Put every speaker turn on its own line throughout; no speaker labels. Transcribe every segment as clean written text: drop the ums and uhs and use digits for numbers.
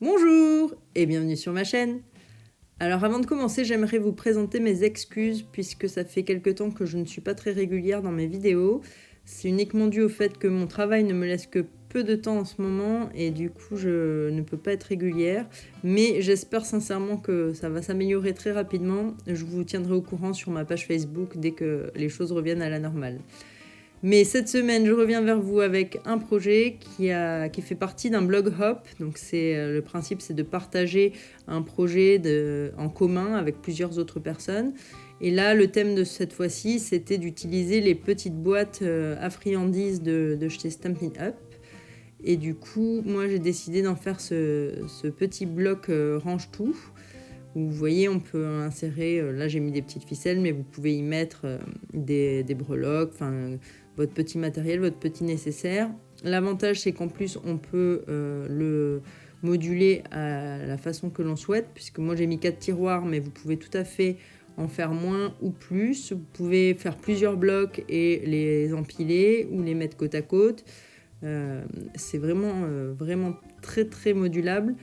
Bonjour et bienvenue sur ma chaîne. Alors avant de commencer, j'aimerais vous présenter mes excuses puisque ça fait quelque temps que je ne suis pas très régulière dans mes vidéos. C'est uniquement dû au fait que mon travail ne me laisse que peu de temps en ce moment et du coup je ne peux pas être régulière. Mais j'espère sincèrement que ça va s'améliorer très rapidement. Je vous tiendrai au courant sur ma page Facebook dès que les choses reviennent à la normale. Mais cette semaine, je reviens vers vous avec un projet qui fait partie d'un blog hop. Donc le principe, c'est de partager un projet en commun avec plusieurs autres personnes. Et là, le thème de cette fois-ci, c'était d'utiliser les petites boîtes à friandises de chez Stampin' Up. Et du coup, moi, j'ai décidé d'en faire ce petit bloc range-tout. Où vous voyez, on peut insérer, là j'ai mis des petites ficelles, mais vous pouvez y mettre des breloques, votre petit matériel, votre petit nécessaire. L'avantage, c'est qu'en plus, on peut le moduler à la façon que l'on souhaite, puisque moi j'ai mis 4 tiroirs, mais vous pouvez tout à fait en faire moins ou plus. Vous pouvez faire plusieurs blocs et les empiler ou les mettre côte à côte. C'est vraiment très très modulable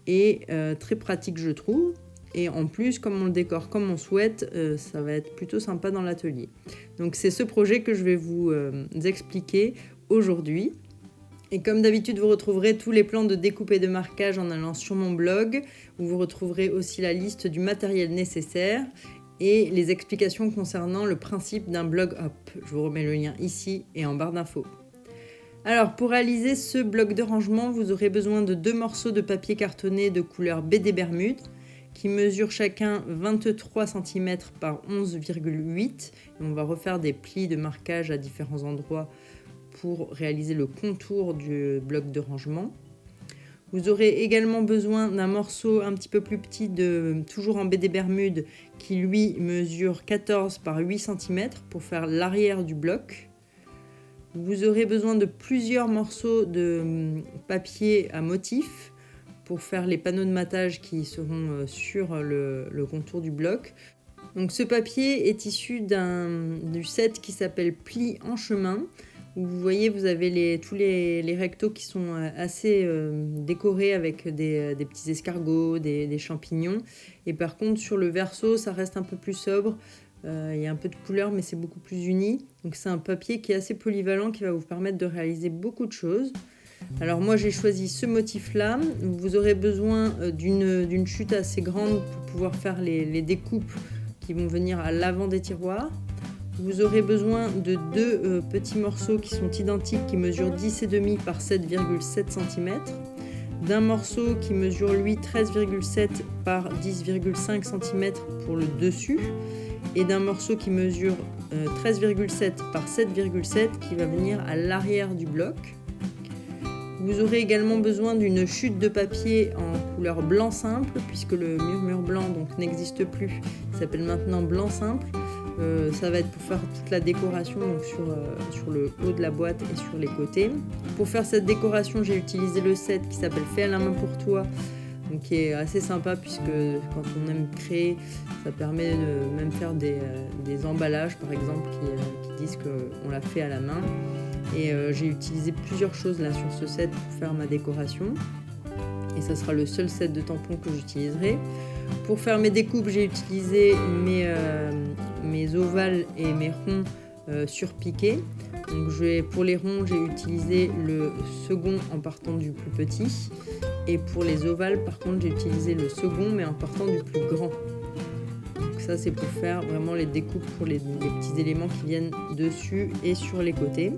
et très pratique, je trouve. Et en plus, comme on le décore comme on souhaite, ça va être plutôt sympa dans l'atelier. Donc c'est ce projet que je vais vous expliquer aujourd'hui. Et comme d'habitude, vous retrouverez tous les plans de découpe et de marquage en allant sur mon blog, où vous retrouverez aussi la liste du matériel nécessaire et les explications concernant le principe d'un blog hop. Je vous remets le lien ici et en barre d'infos. Alors pour réaliser ce bloc de rangement, vous aurez besoin de 2 morceaux de papier cartonné de couleur BD Bermude, qui mesurent chacun 23 cm par 11,8. On va refaire des plis de marquage à différents endroits pour réaliser le contour du bloc de rangement. Vous aurez également besoin d'un morceau un petit peu plus petit, toujours en BD Bermude, qui lui mesure 14 par 8 cm pour faire l'arrière du bloc. Vous aurez besoin de plusieurs morceaux de papier à motif pour faire les panneaux de matage qui seront sur le contour du bloc. Donc ce papier est issu du set qui s'appelle Pli en chemin, où vous voyez, vous avez tous les rectos qui sont assez décorés avec des petits escargots, des champignons. Et par contre, sur le verso, ça reste un peu plus sobre. Il y a un peu de couleur, mais c'est beaucoup plus uni. Donc c'est un papier qui est assez polyvalent, qui va vous permettre de réaliser beaucoup de choses. Alors moi j'ai choisi ce motif là. Vous aurez besoin d'une chute assez grande pour pouvoir faire les découpes qui vont venir à l'avant des tiroirs. Vous aurez besoin de 2 petits morceaux qui sont identiques, qui mesurent 10,5 par 7,7 cm, d'un morceau qui mesure lui 13,7 par 10,5 cm pour le dessus, et d'un morceau qui mesure 13,7 par 7,7 qui va venir à l'arrière du bloc. Vous aurez également besoin d'une chute de papier en couleur blanc simple, puisque le murmure blanc n'existe plus, il s'appelle maintenant blanc simple. Ça va être pour faire toute la décoration donc sur le haut de la boîte et sur les côtés. Pour faire cette décoration, j'ai utilisé le set qui s'appelle Fait à la main pour toi, donc qui est assez sympa puisque quand on aime créer, ça permet de même faire des emballages par exemple qui disent qu'on l'a fait à la main. Et j'ai utilisé plusieurs choses là sur ce set pour faire ma décoration. Et ça sera le seul set de tampons que j'utiliserai. Pour faire mes découpes, j'ai utilisé mes ovales et mes ronds surpiqués. Donc pour les ronds, j'ai utilisé le second en partant du plus petit. Et pour les ovales, par contre, j'ai utilisé le second mais en partant du plus grand. Donc ça, c'est pour faire vraiment les découpes pour les petits éléments qui viennent dessus et sur les côtés.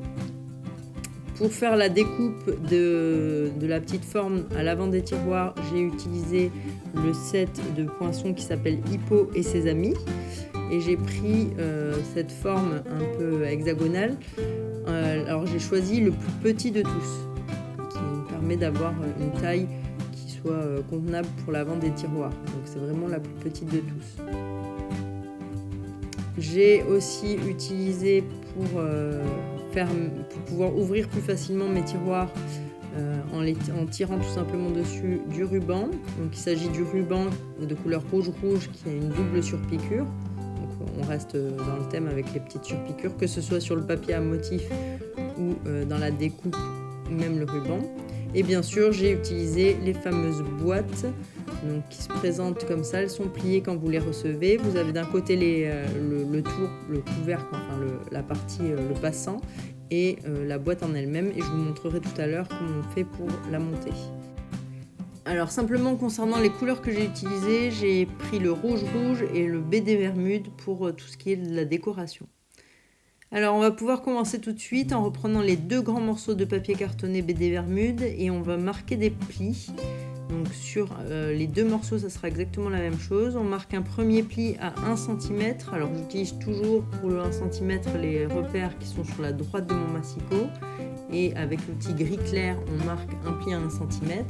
Pour faire la découpe de la petite forme à l'avant des tiroirs, j'ai utilisé le set de poinçons qui s'appelle Hippo et ses amis. Et j'ai pris cette forme un peu hexagonale. Alors j'ai choisi le plus petit de tous, qui me permet d'avoir une taille qui soit convenable pour l'avant des tiroirs. Donc c'est vraiment la plus petite de tous. J'ai aussi utilisé pour pouvoir ouvrir plus facilement mes tiroirs en tirant tout simplement dessus du ruban. Donc il s'agit du ruban de couleur rouge qui a une double surpiqûre. Donc on reste dans le thème avec les petites surpiqûres, que ce soit sur le papier à motif ou dans la découpe ou même le ruban. Et bien sûr, j'ai utilisé les fameuses boîtes donc, qui se présentent comme ça. Elles sont pliées quand vous les recevez. Vous avez d'un côté le tour, le couvercle, enfin la partie, le passant, et la boîte en elle-même. Et je vous montrerai tout à l'heure comment on fait pour la monter. Alors simplement concernant les couleurs que j'ai utilisées, j'ai pris le rouge et le BD Bermude pour tout ce qui est de la décoration. Alors on va pouvoir commencer tout de suite en reprenant les 2 grands morceaux de papier cartonné BD Bermude et on va marquer des plis. Donc sur les 2 morceaux ça sera exactement la même chose. On marque un premier pli à 1 cm. Alors j'utilise toujours pour le 1 cm les repères qui sont sur la droite de mon massicot. Et avec l'outil gris clair, on marque un pli à 1 cm.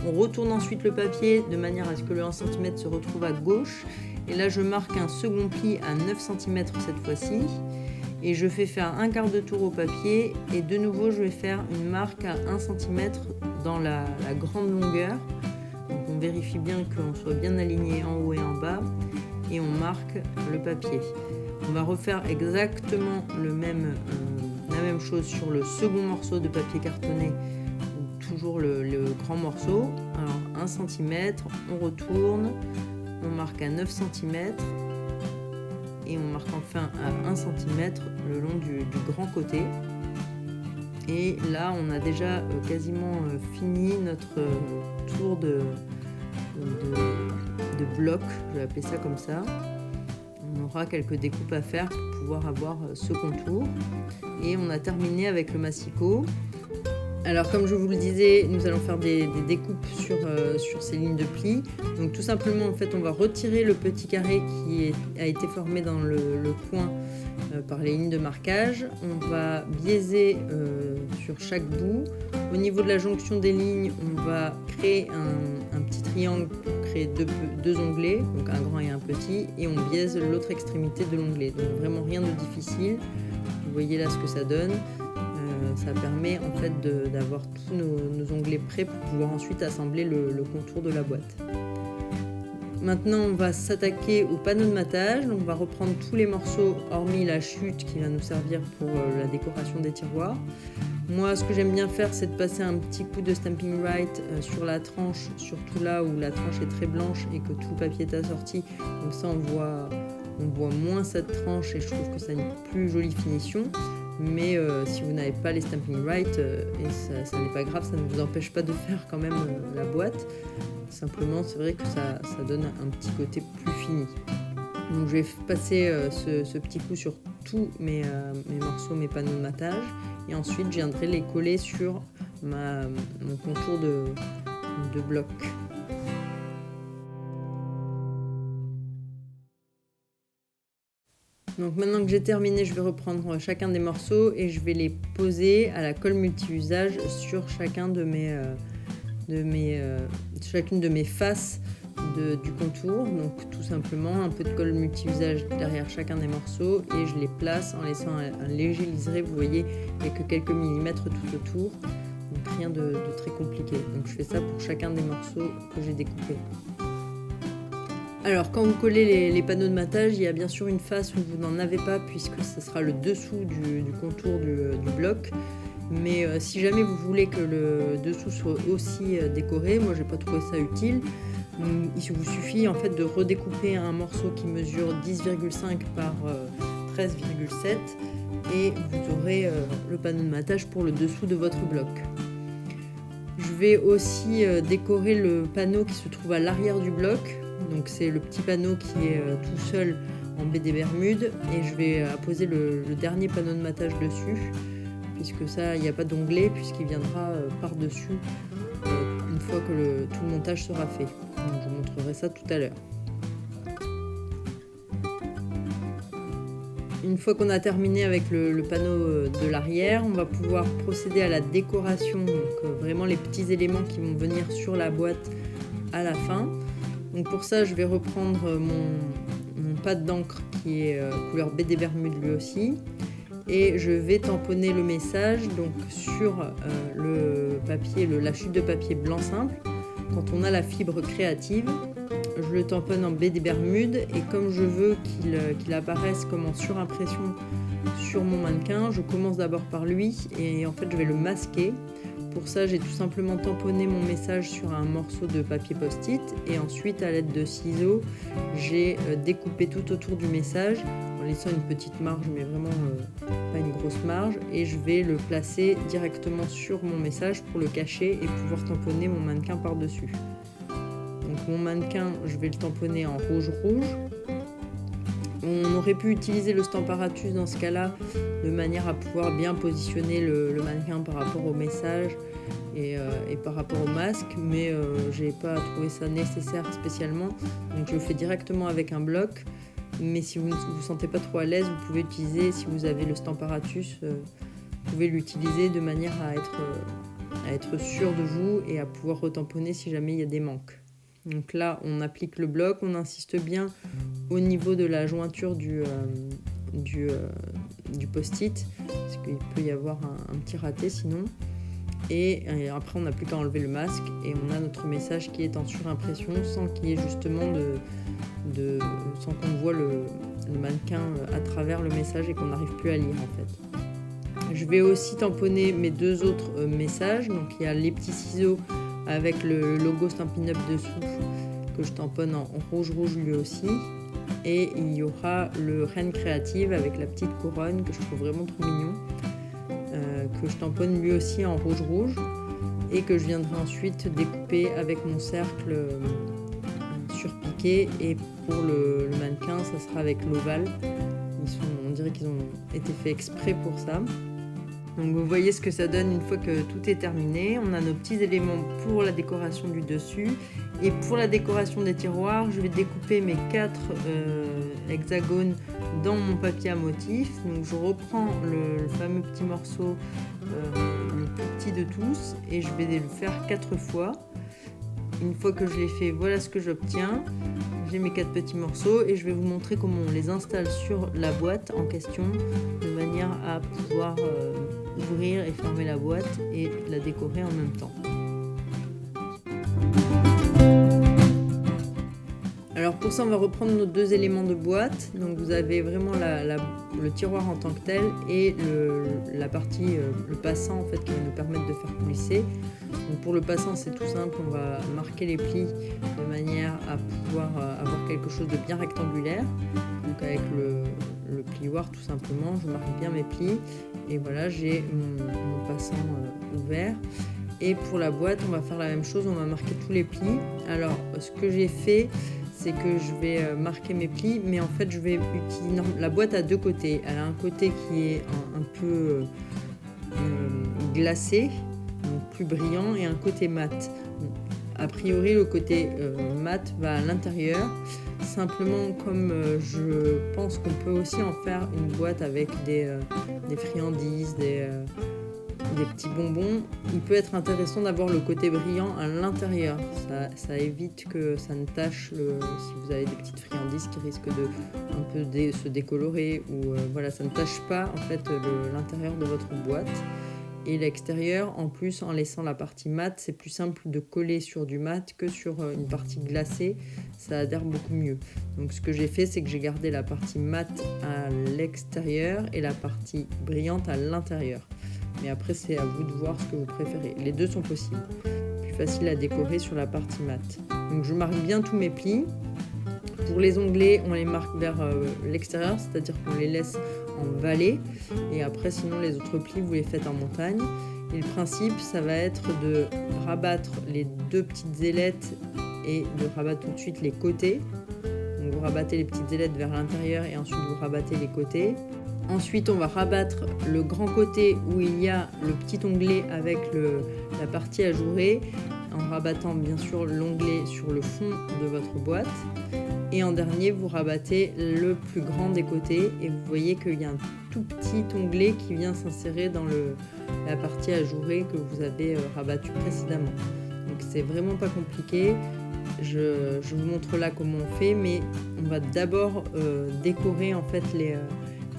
On retourne ensuite le papier de manière à ce que le 1 cm se retrouve à gauche. Et là, je marque un second pli à 9 cm cette fois-ci. Et je fais faire un quart de tour au papier. Et de nouveau, je vais faire une marque à 1 cm dans la grande longueur. Donc on vérifie bien qu'on soit bien aligné en haut et en bas. Et on marque le papier. On va refaire exactement la même chose sur le second morceau de papier cartonné, toujours le grand morceau. Alors 1 cm, on retourne, on marque à 9 cm et on marque enfin à 1 cm le long du grand côté. Et là on a déjà quasiment fini notre tour de bloc, je vais appeler ça comme ça. On aura quelques découpes à faire pour pouvoir avoir ce contour. Et on a terminé avec le massicot. Alors comme je vous le disais, nous allons faire des découpes sur ces lignes de plis. Donc tout simplement, en fait, on va retirer le petit carré qui a été formé dans le coin par les lignes de marquage. On va biaiser sur chaque bout. Au niveau de la jonction des lignes, on va créer un petit triangle pour créer deux onglets, donc un grand et un petit, et on biaise l'autre extrémité de l'onglet. Donc vraiment rien de difficile. Vous voyez là ce que ça donne. Ça permet en fait d'avoir tous nos onglets prêts pour pouvoir ensuite assembler le contour de la boîte. Maintenant on va s'attaquer au panneau de matage. Donc on va reprendre tous les morceaux hormis la chute qui va nous servir pour la décoration des tiroirs. Moi ce que j'aime bien faire c'est de passer un petit coup de Stampin' Right sur la tranche, surtout là où la tranche est très blanche et que tout le papier est assorti. Comme ça on voit moins cette tranche et je trouve que ça a une plus jolie finition. Mais si vous n'avez pas les Stampin' Right, et ça n'est pas grave, ça ne vous empêche pas de faire quand même la boîte. Simplement, c'est vrai que ça donne un petit côté plus fini. Donc je vais passer ce petit coup sur tous mes morceaux, mes panneaux de matage. Et ensuite, je viendrai les coller sur mon contour de bloc. Donc maintenant que j'ai terminé, je vais reprendre chacun des morceaux et je vais les poser à la colle multi-usage sur chacune de mes faces du contour. Donc tout simplement un peu de colle multi-usage derrière chacun des morceaux et je les place en laissant un léger liseré. Vous voyez, il n'y a que quelques millimètres tout autour. Donc rien de très compliqué. Donc je fais ça pour chacun des morceaux que j'ai découpés. Alors quand vous collez les panneaux de matage, il y a bien sûr une face où vous n'en avez pas puisque ce sera le dessous du contour du bloc. Mais si jamais vous voulez que le dessous soit aussi décoré, moi j'ai pas trouvé ça utile. Il vous suffit en fait de redécouper un morceau qui mesure 10,5 par 13,7 et vous aurez le panneau de matage pour le dessous de votre bloc. Je vais aussi décorer le panneau qui se trouve à l'arrière du bloc. Donc c'est le petit panneau qui est tout seul en BD Bermude et je vais apposer le dernier panneau de matage dessus puisque ça il n'y a pas d'onglet puisqu'il viendra par-dessus une fois que tout le montage sera fait. Donc, je vous montrerai ça tout à l'heure. Une fois qu'on a terminé avec le panneau de l'arrière, on va pouvoir procéder à la décoration, donc vraiment les petits éléments qui vont venir sur la boîte à la fin. Donc pour ça, je vais reprendre mon pad d'encre qui est couleur BD Bermude lui aussi. Et je vais tamponner le message donc sur le papier, la chute de papier blanc simple. Quand on a la fibre créative, je le tamponne en BD Bermude et comme je veux qu'il apparaisse comme en surimpression sur mon mannequin, je commence d'abord par lui et en fait je vais le masquer pour ça, j'ai tout simplement tamponné mon message sur un morceau de papier post-it et ensuite, à l'aide de ciseaux, j'ai découpé tout autour du message en laissant une petite marge, mais vraiment pas une grosse marge, et je vais le placer directement sur mon message pour le cacher et pouvoir tamponner mon mannequin par-dessus. Donc mon mannequin, je vais le tamponner en rouge-rouge. On aurait pu utiliser le Stamparatus dans ce cas-là, de manière à pouvoir bien positionner le mannequin par rapport au message et par rapport au masque, mais j'ai pas trouvé ça nécessaire spécialement, donc je le fais directement avec un bloc. Mais si vous ne vous sentez pas trop à l'aise, vous pouvez utiliser, si vous avez le Stamparatus, vous pouvez l'utiliser de manière à être sûr de vous et à pouvoir retamponner si jamais il y a des manques. Donc là, on applique le bloc, on insiste bien au niveau de la jointure du post-it, parce qu'il peut y avoir un petit raté sinon. Et après, on n'a plus qu'à enlever le masque et on a notre message qui est en surimpression sans qu'il y ait justement sans qu'on voit le mannequin à travers le message et qu'on n'arrive plus à lire en fait. Je vais aussi tamponner mes deux autres messages. Donc il y a les petits ciseaux avec le logo Stampin' Up dessous que je tamponne en rouge lui aussi. Et il y aura le Reine Créative avec la petite couronne que je trouve vraiment trop mignon, que je tamponne lui aussi en rouge et que je viendrai ensuite découper avec mon cercle surpiqué. Et pour le mannequin, ça sera avec l'ovale. On dirait qu'ils ont été faits exprès pour ça. Donc vous voyez ce que ça donne une fois que tout est terminé. On a nos petits éléments pour la décoration du dessus. Et pour la décoration des tiroirs, je vais découper mes 4 hexagones dans mon papier à motif. Donc je reprends le fameux petit morceau, le plus petit de tous, et je vais le faire 4 fois. Une fois que je l'ai fait, voilà ce que j'obtiens. J'ai mes 4 petits morceaux et je vais vous montrer comment on les installe sur la boîte en question, de manière à pouvoir ouvrir et fermer la boîte et la décorer en même temps. Alors pour ça, on va reprendre nos 2 éléments de boîte. Donc vous avez vraiment le tiroir en tant que tel et la partie, le passant en fait, qui va nous permettre de faire glisser. Donc pour le passant, c'est tout simple, on va marquer les plis de manière à pouvoir avoir quelque chose de bien rectangulaire. Donc avec le plioir tout simplement, je marque bien mes plis et voilà, j'ai mon passant ouvert. Et pour la boîte, on va faire la même chose, on va marquer tous les plis. Alors ce que j'ai fait, c'est que je vais marquer mes plis, mais en fait je vais utiliser la boîte à 2 côtés. Elle a un côté qui est un peu glacé, donc plus brillant, et un côté mat. A priori, le côté mat va à l'intérieur. Simplement, comme je pense qu'on peut aussi en faire une boîte avec des friandises, des petits bonbons, il peut être intéressant d'avoir le côté brillant à l'intérieur. Ça évite que ça ne tache si vous avez des petites friandises qui risquent de un peu se décolorer, ou voilà, ça ne tache pas en fait l'intérieur de votre boîte. Et l'extérieur, en plus, en laissant la partie mat, c'est plus simple de coller sur du mat que sur une partie glacée, ça adhère beaucoup mieux. Donc ce que j'ai fait, c'est que j'ai gardé la partie mat à l'extérieur et la partie brillante à l'intérieur. Mais après, c'est à vous de voir ce que vous préférez. Les deux sont possibles. Plus facile à décorer sur la partie mat. Donc je marque bien tous mes plis. Pour les onglets, on les marque vers l'extérieur, c'est-à-dire qu'on les laisse en vallée. Et après, sinon, les autres plis, vous les faites en montagne. Et le principe, ça va être de rabattre les 2 petites ailettes et de rabattre tout de suite les côtés. Donc vous rabattez les petites ailettes vers l'intérieur et ensuite vous rabattez les côtés. Ensuite, on va rabattre le grand côté où il y a le petit onglet avec la partie ajourée, en rabattant bien sûr l'onglet sur le fond de votre boîte. Et en dernier, vous rabattez le plus grand des côtés et vous voyez qu'il y a un tout petit onglet qui vient s'insérer dans la partie ajourée que vous avez rabattue précédemment. Donc c'est vraiment pas compliqué. Je vous montre là comment on fait, mais on va d'abord décorer en fait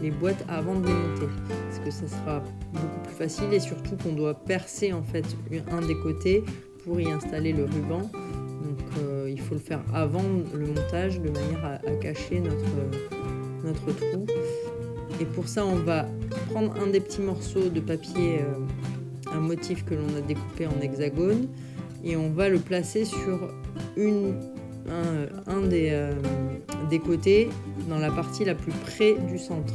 les boîtes avant de les monter, parce que ça sera beaucoup plus facile, et surtout qu'on doit percer en fait un des côtés pour y installer le ruban. Donc il faut le faire avant le montage de manière à cacher notre trou. Et pour ça, on va prendre un des petits morceaux de papier un motif que l'on a découpé en hexagone et on va le placer sur un des côtés dans la partie la plus près du centre.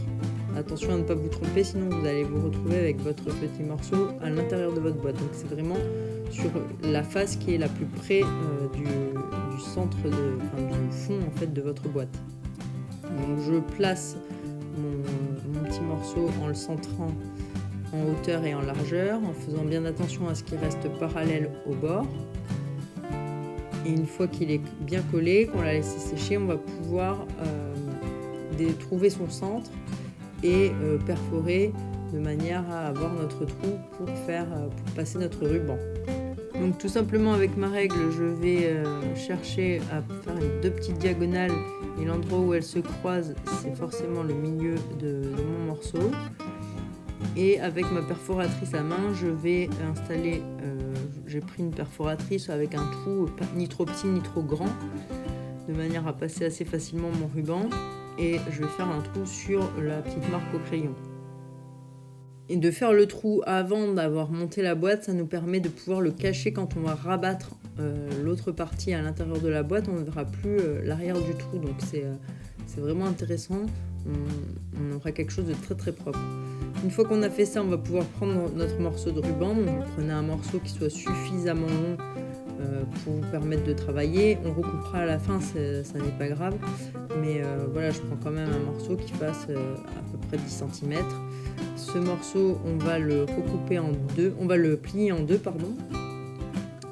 Attention à ne pas vous tromper, sinon vous allez vous retrouver avec votre petit morceau à l'intérieur de votre boîte. Donc c'est vraiment sur la face qui est la plus près du centre, du fond en fait de votre boîte. Donc je place mon petit morceau en le centrant en hauteur et en largeur, en faisant bien attention à ce qu'il reste parallèle au bord. Et une fois qu'il est bien collé, qu'on l'a laissé sécher, on va pouvoir trouver son centre et perforer de manière à avoir notre trou pour passer notre ruban. Donc tout simplement avec ma règle, je vais chercher à faire deux petites diagonales et l'endroit où elles se croisent, c'est forcément le milieu de mon morceau. Et avec ma perforatrice à main, je vais installer, j'ai pris une perforatrice avec un trou ni trop petit ni trop grand, de manière à passer assez facilement mon ruban. Et je vais faire un trou sur la petite marque au crayon. Et de faire le trou avant d'avoir monté la boîte, ça nous permet de pouvoir le cacher quand on va rabattre l'autre partie à l'intérieur de la boîte. On ne verra plus l'arrière du trou, donc c'est vraiment intéressant. On aura quelque chose de très très propre. Une fois qu'on a fait ça, on va pouvoir prendre notre morceau de ruban. Donc vous prenez un morceau qui soit suffisamment long pour vous permettre de travailler. On recoupera à la fin, ça n'est pas grave. Mais voilà, je prends quand même un morceau qui fasse à peu près 10 cm. Ce morceau, on va le recouper en deux, on va le plier en deux, pardon.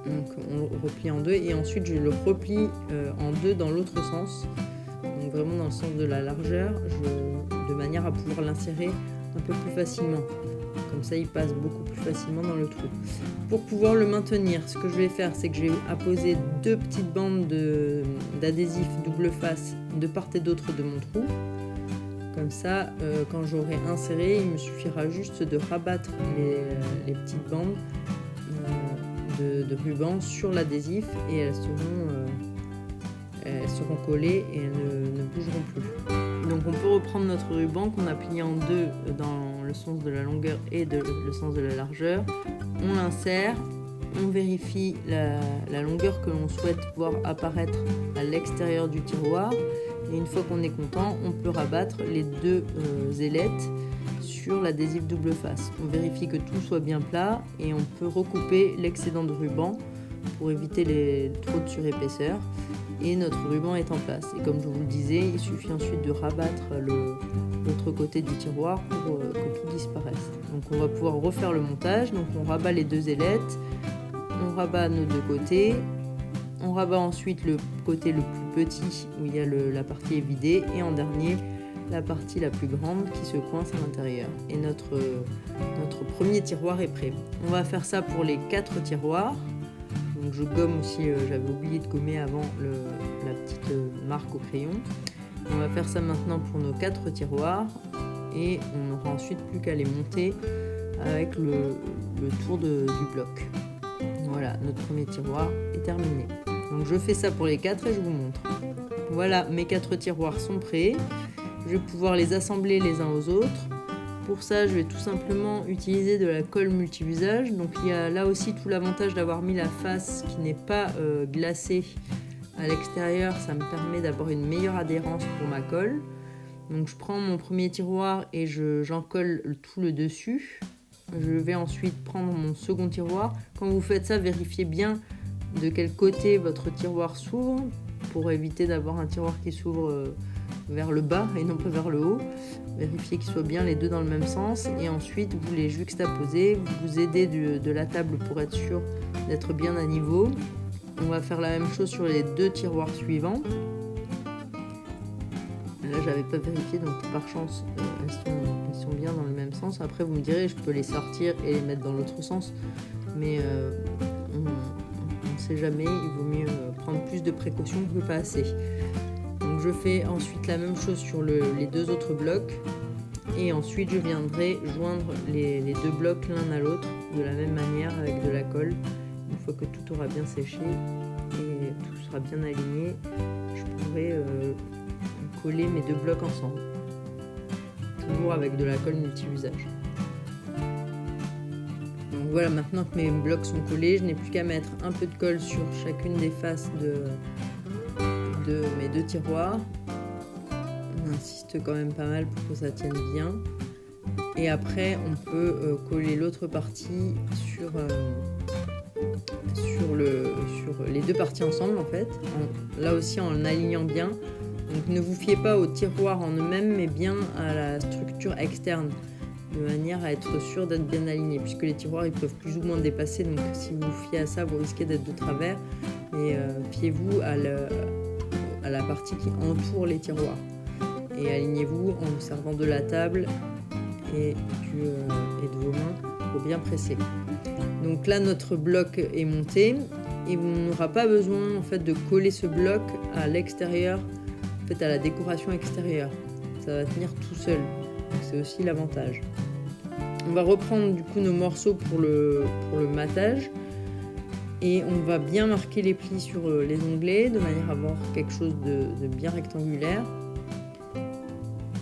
Donc on le replie en deux et ensuite je le replie en deux dans l'autre sens. Donc vraiment dans le sens de la largeur, de manière à pouvoir l'insérer un peu plus facilement. Comme ça, il passe beaucoup plus facilement dans le trou. Pour pouvoir le maintenir, ce que je vais faire, c'est que je vais apposer deux petites bandes d'adhésif double face de part et d'autre de mon trou. Comme ça, quand j'aurai inséré, il me suffira juste de rabattre les petites bandes de ruban sur l'adhésif et elles seront collées et elles ne bougeront plus. Donc on peut reprendre notre ruban qu'on a plié en deux dans le sens de la longueur et le sens de la largeur. On l'insère, on vérifie la longueur que l'on souhaite voir apparaître à l'extérieur du tiroir. Et une fois qu'on est content, on peut rabattre les deux ailettes sur l'adhésif double face. On vérifie que tout soit bien plat et on peut recouper l'excédent de ruban pour éviter trop de surépaisseur. Et notre ruban est en place. Et comme je vous le disais, il suffit ensuite de rabattre l'autre côté du tiroir pour que tout disparaisse. Donc on va pouvoir refaire le montage. Donc on rabat les deux ailettes, on rabat nos deux côtés. On rabat ensuite le côté le plus petit où il y a la partie est vidée et en dernier la partie la plus grande qui se coince à l'intérieur. Et notre premier tiroir est prêt. On va faire ça pour les 4 tiroirs. Donc je gomme aussi, j'avais oublié de gommer avant la petite marque au crayon. On va faire ça maintenant pour nos 4 tiroirs et on n'aura ensuite plus qu'à les monter avec le tour du bloc. Voilà, notre premier tiroir est terminé. Donc je fais ça pour les 4 et je vous montre. Voilà, mes 4 tiroirs sont prêts. Je vais pouvoir les assembler les uns aux autres. Pour ça, je vais tout simplement utiliser de la colle multi-usage. Donc il y a là aussi tout l'avantage d'avoir mis la face qui n'est pas glacée à l'extérieur. Ça me permet d'avoir une meilleure adhérence pour ma colle. Donc je prends mon premier tiroir et j'en colle tout le dessus. Je vais ensuite prendre mon second tiroir. Quand vous faites ça, vérifiez bien de quel côté votre tiroir s'ouvre pour éviter d'avoir un tiroir qui s'ouvre vers le bas et non pas vers le haut. Vérifiez qu'ils soient bien les deux dans le même sens et ensuite vous les juxtaposez, vous vous aidez de la table pour être sûr d'être bien à niveau. On va faire la même chose sur les 2 tiroirs suivants. Là j'avais pas vérifié donc par chance elles sont bien dans le même sens. Après vous me direz je peux les sortir et les mettre dans l'autre sens mais on ne sait jamais, il vaut mieux prendre plus de précautions que pas assez. Donc je fais ensuite la même chose sur les 2 autres blocs et ensuite je viendrai joindre les 2 blocs l'un à l'autre de la même manière avec de la colle. Une fois que tout aura bien séché et tout sera bien aligné, je pourrai coller mes 2 blocs ensemble. Toujours avec de la colle multi-usage. Donc voilà, maintenant que mes blocs sont collés, je n'ai plus qu'à mettre un peu de colle sur chacune des faces de mes 2 tiroirs. On insiste quand même pas mal pour que ça tienne bien. Et après, on peut coller l'autre partie sur les 2 parties ensemble en fait. Là aussi en alignant bien. Donc ne vous fiez pas aux tiroirs en eux-mêmes, mais bien à la structure externe, de manière à être sûr d'être bien aligné, puisque les tiroirs ils peuvent plus ou moins dépasser. Donc si vous vous fiez à ça, vous risquez d'être de travers. Et fiez-vous à la partie qui entoure les tiroirs. Et alignez-vous en vous servant de la table et de vos mains pour bien presser. Donc là notre bloc est monté et on n'aura pas besoin en fait de coller ce bloc à l'extérieur, en fait à la décoration extérieure. Ça va tenir tout seul. Donc c'est aussi l'avantage. On va reprendre du coup nos morceaux pour le matage et on va bien marquer les plis sur les onglets de manière à avoir quelque chose de bien rectangulaire.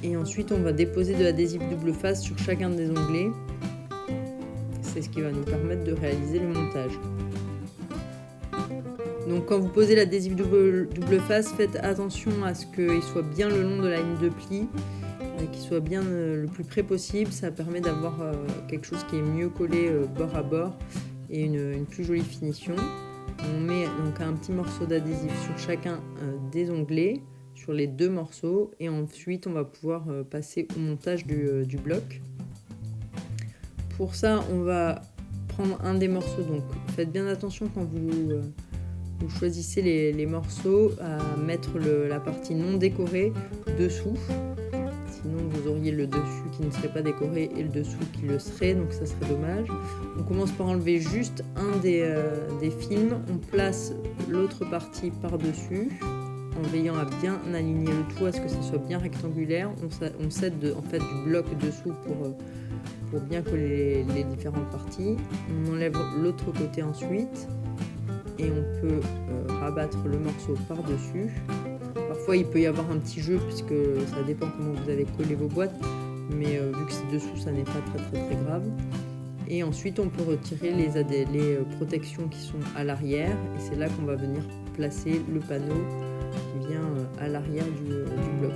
Et ensuite on va déposer de l'adhésif double face sur chacun des onglets. C'est ce qui va nous permettre de réaliser le montage. Donc quand vous posez l'adhésif double face, faites attention à ce qu'il soit bien le long de la ligne de pli, qu'il soit bien le plus près possible. Ça permet d'avoir quelque chose qui est mieux collé bord à bord et une plus jolie finition. On met donc un petit morceau d'adhésif sur chacun des onglets, sur les 2 morceaux, et ensuite on va pouvoir passer au montage du bloc. Pour ça, on va prendre un des morceaux. Donc faites bien attention quand vous choisissez les morceaux à mettre la partie non décorée dessous. Sinon vous auriez le dessus qui ne serait pas décoré et le dessous qui le serait, donc ça serait dommage. On commence par enlever juste un des films, on place l'autre partie par-dessus en veillant à bien aligner le tout, à ce que ça soit bien rectangulaire. On s'aide en fait du bloc dessous pour bien coller les différentes parties. On enlève l'autre côté ensuite et on peut rabattre le morceau par-dessus. Parfois il peut y avoir un petit jeu puisque ça dépend comment vous avez collé vos boîtes, mais vu que c'est dessous ça n'est pas très grave. Et ensuite on peut retirer les protections qui sont à l'arrière et c'est là qu'on va venir placer le panneau qui vient à l'arrière du bloc.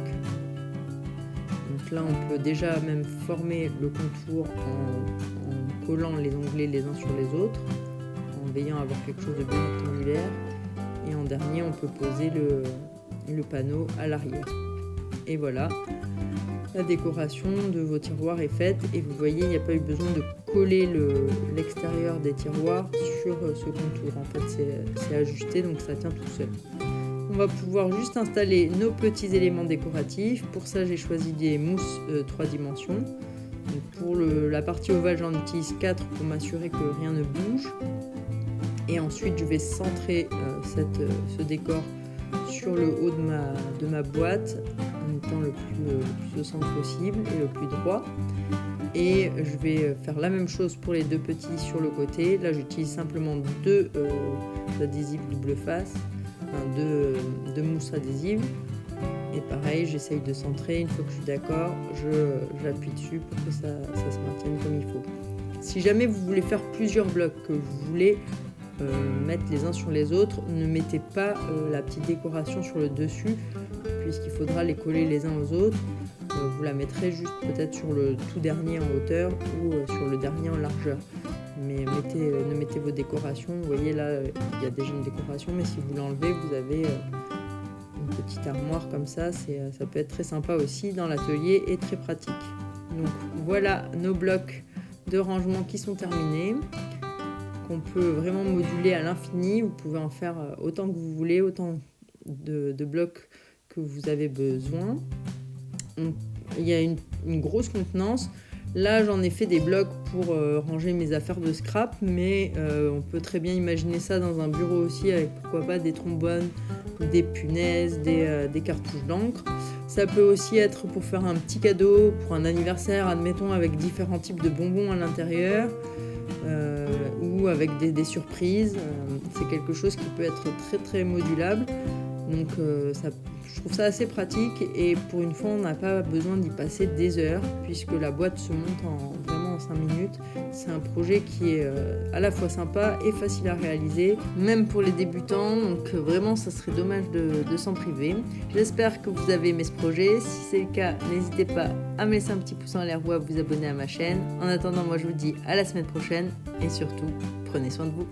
Donc là on peut déjà même former le contour en collant les onglets les uns sur les autres, en veillant à avoir quelque chose de bien rectangulaire. Et en dernier on peut poser le panneau à l'arrière. Et voilà, la décoration de vos tiroirs est faite et vous voyez il n'y a pas eu besoin de coller l'extérieur des tiroirs sur ce contour. En fait c'est ajusté donc ça tient tout seul. On va pouvoir juste installer nos petits éléments décoratifs. Pour ça j'ai choisi des mousses 3 dimensions. Donc pour la partie ovale j'en utilise 4 pour m'assurer que rien ne bouge. Et ensuite je vais centrer ce décor sur le haut de ma boîte en étant le plus au centre possible et le plus droit. Et je vais faire la même chose pour les 2 petits sur le côté. Là j'utilise simplement 2 adhésifs double face, deux mousses adhésives. Et pareil, j'essaye de centrer. Une fois que je suis d'accord, j'appuie dessus pour que ça se maintienne comme il faut. Si jamais vous voulez faire plusieurs blocs, que vous voulez mettre les uns sur les autres, ne mettez pas la petite décoration sur le dessus puisqu'il faudra les coller les uns aux autres. Vous la mettrez juste peut-être sur le tout dernier en hauteur ou sur le dernier en largeur. Mais ne mettez vos décorations, vous voyez là il y a déjà une décoration, mais si vous l'enlevez vous avez une petite armoire comme ça, ça peut être très sympa aussi dans l'atelier et très pratique. Donc voilà nos blocs de rangement qui sont terminés, qu'on peut vraiment moduler à l'infini. Vous pouvez en faire autant que vous voulez, autant de blocs que vous avez besoin. Il y a une grosse contenance. Là j'en ai fait des blocs pour ranger mes affaires de scrap, mais on peut très bien imaginer ça dans un bureau aussi, avec pourquoi pas des trombones, des punaises, des cartouches d'encre. Ça peut aussi être pour faire un petit cadeau pour un anniversaire, admettons, avec différents types de bonbons à l'intérieur, ou avec des surprises. C'est quelque chose qui peut être très modulable. Donc je trouve ça assez pratique et pour une fois on n'a pas besoin d'y passer des heures puisque la boîte se monte vraiment en 5 minutes. C'est un projet qui est à la fois sympa et facile à réaliser, même pour les débutants, donc vraiment ça serait dommage de s'en priver. J'espère que vous avez aimé ce projet. Si c'est le cas, n'hésitez pas à me laisser un petit pouce en l'air ou à vous abonner à ma chaîne. En attendant, moi je vous dis à la semaine prochaine et surtout, prenez soin de vous.